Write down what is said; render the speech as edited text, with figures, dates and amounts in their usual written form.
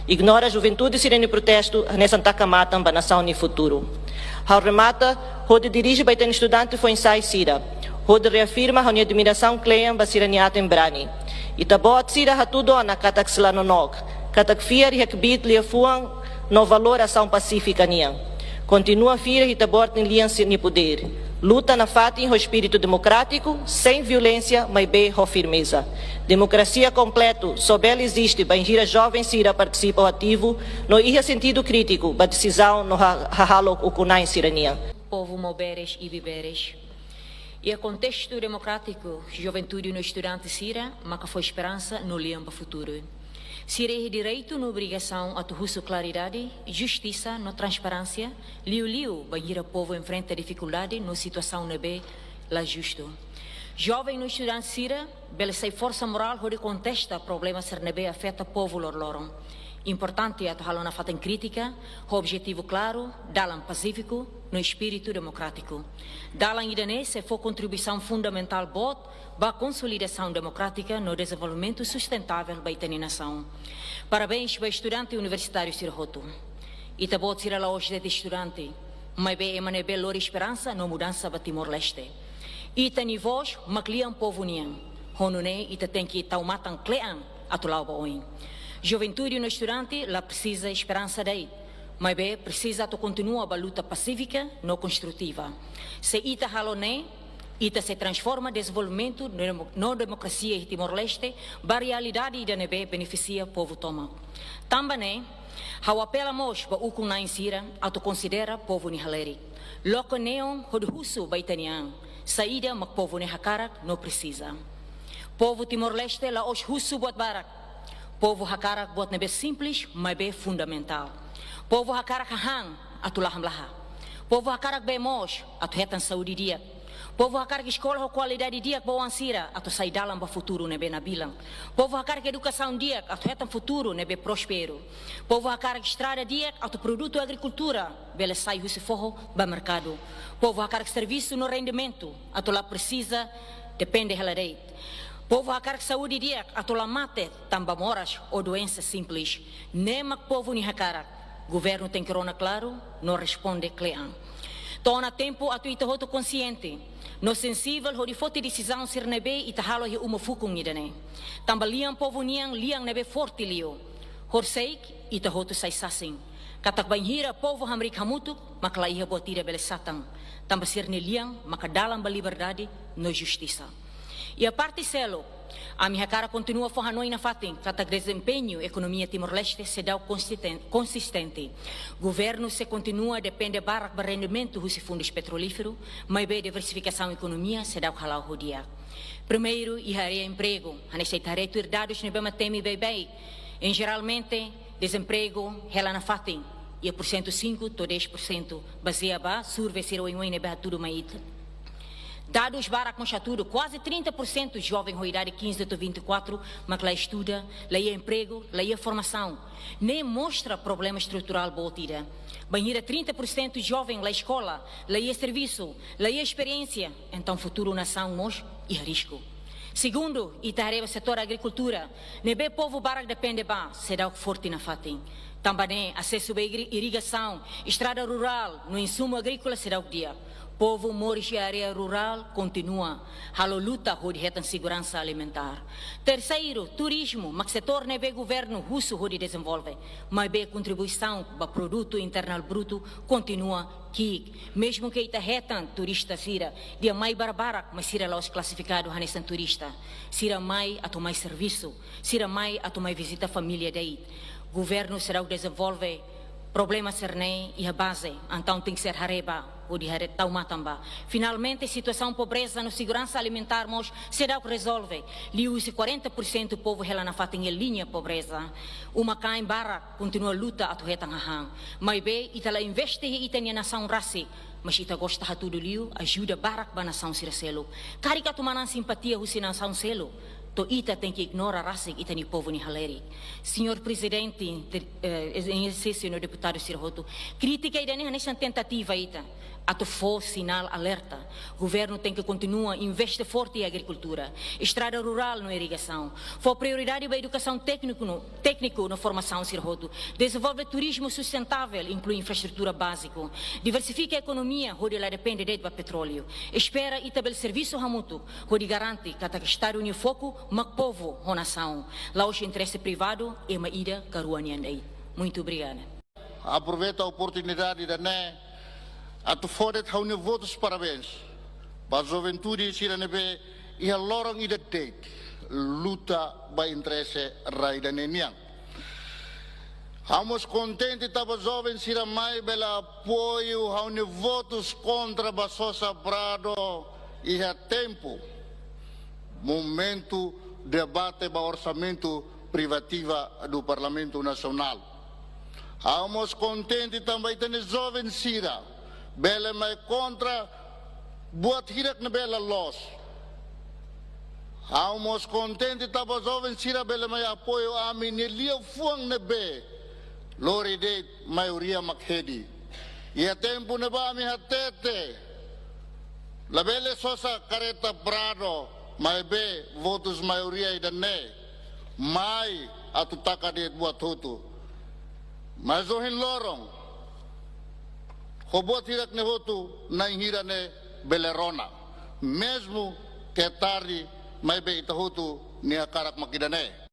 Ignora a juventude sirene protesto nessa takamata para nação no futuro. Ao remata, onde dirige para ter estudante foi ensai Sira. Onde reafirma a admiração clean para siraniata em Brani. E tabot Sira ha tudo na katak silanonog. Katak fiar e hakbit liafuang no valor ação pacífica niang. Continua a fira e tabot em liança ni poder. Luta na fatin o espírito democrático, sem violência, mas bem com firmeza. Democracia completo, só ela existe, para a jovem Sira participa ativo, no ia sentido crítico, para decisão no halo o kunai sirania. Povo moberes e biberes. E o contexto democrático, juventude no estudante Sira, mas foi esperança no liamba futuro. Sira é direito na obrigação a tuhusu claridade, justiça na transparência, liu, banhira povo enfrenta dificuldade na situação nebe, lá justo. Jovem no estudante Sira, bela sei força moral, onde contesta problema ser nebe afeta povo lorloron. Importante é atuar na fata crítica, com objetivo claro, dalam pacífico, no espírito democrático. Dalam idanê se for contribuição fundamental bot, para a consolidação democrática no desenvolvimento sustentável da nação. Parabéns para o estudante universitário Sira Roto. E tabot Sira lá hoje de estudante, mas bem emane bela esperança na mudança para Timor-Leste. E tani voz, macliam povo nian, honune e tem que taumatan clean atulau baoin. Juventude no estudante, lá precisa esperança daí. Mas bem, precisa to continua a luta pacífica, não construtiva. Se ita halone, ita se transforma desenvolvimento na democracia em Timor-Leste, a realidade da nebe beneficia o povo toma. Também, ao apelamos para o kunai Sira, a to considera povo nihaleri. Loco neon hodhusu baitanian, saída mak povo nihakarak não precisa. Povo Timor-Leste lá os husu buat barak. Povo hakarak buat nebe simples, mas bem fundamental. Povo hakarak hang atulaham laha. Povo hakarak bemos atuhetan saúde dia. Povo hakarak escola com qualidade dia boa Sira atu sai dalam ba futuro nebe na bilang. Povo hakarak educação dia atuhetan futuro nebe prospero. Povo hakarak estrada dia atu produto agricultura bele sai husi forro ba mercado. Povo hakarak serviço no rendimento atu lá precisa depende hela deit. Povo hakarak saúde dia atola mate tamba moras ou doença simples. Nemak povo ni hakarak. Governo tem corona claro, não responde clean. Tona tempo atu ita hoto consciente. No sensível ho di fote decisão ser nebe ita halo hi uma fukung ni dane. Tamba liang povo niang liang nebe forte lio. Horseik ita hoto sai sasing. Katak banhira povo hamrik hamutuk makla iha botira bele satang. Tamba ser ni liang makadalam ba liberdade no justiça. E a parte selo, a minha cara continua forranoi na fatin, cata desempenho economia Timor-Leste se dá consistente. Governo se continua depende barak ba rendimento dos fundos petrolíferos, mas bem diversificação economia se dá o halau rodia. Primeiro, iharia emprego, anesteitaria tuir dados ne bema temi bebei. Em geralmente desemprego hela na fatin, e por 105 to 10% baseia ba survey ser o ne ba tudo maita. Dados barak conchaturo, quase 30% jovem com idade 15 a 24, mas lá estuda, lá é emprego, lá é formação. Nem mostra problema estrutural botida. Banheira 30% jovem lá escola, lá é serviço, lá é experiência. Então futuro nação nós e risco. Segundo, itareba setor agricultura, nebe povo barak depende ba, será forte na fatin. Também acesso à irrigação, estrada rural, no insumo agrícola será o dia. Povo moris e área rural continua a luta por segurança alimentar. Terceiro, turismo, mas setor nebe governo russo de desenvolve, mas bem contribuição para produto interno bruto continua que mesmo que ita retan turista sira, dia mais barbara, mas sira lá os classificados hanesan turista, sira mais a tomar serviço, sira mais a tomar visita a família daí. Governo será o desenvolve problema ser nem e a base, então tem que ser hareba ou de tau matamba. Finalmente, situação pobreza no segurança alimentar mos será o que resolve. Liu-se 40% do povo hela na fatem em linha pobreza. Uma caem barra continua luta a tuhetang hahang. Mas bem, itala investe e itanya nação raci. Mas ita gosta ha tudo liu ajuda barak ba nação siraselo. Kari ka tumanan simpatia husi nação selo. to ita tem que ignorar a raça ita ni povo ni haleri. Senhor Presidente, em exercício, senhor deputado Sirroto, crítica ida nessa tentativa ita. Ato for sinal alerta. O governo tem que continuar a investir forte em agricultura, estrada rural na irrigação. For prioridade para a educação técnico na formação Sirroto. Desenvolve turismo sustentável, inclui infraestrutura básica. Diversifica a economia, onde ela depende de petróleo. Espera e também serviço ramuto, onde garante que o Estado une foco, mas povo, a nação. Lá o interesse privado é uma ida caruanian aí. Muito obrigada. Aproveito a oportunidade da Atu fodet haune votos parabéns. Para a juventude siranebe e a lorong identite luta ba interesse raida neniang. Estamos contentes tava jovem siramai bela apoio haune votos contra Basosa Prado e a tempo momento debate ba orçamento privativa do Parlamento Nacional. Estamos contentes também tem jovem sira bela mai contra buat hirak na bela los. Estamos contentes tava jovem sira bela mai apoio a mim liu fuang na be lori de maioria makhedi. E a tempo na ba mi hatete la bela sosa careta Prado mai be votos maioria ida ne mai atutaka de buat hutu. Mas ohin lorong Hobot hirak ne voto na hira ne belerona. Mesmo que tarde, mai be itahutu ni akarak makidane.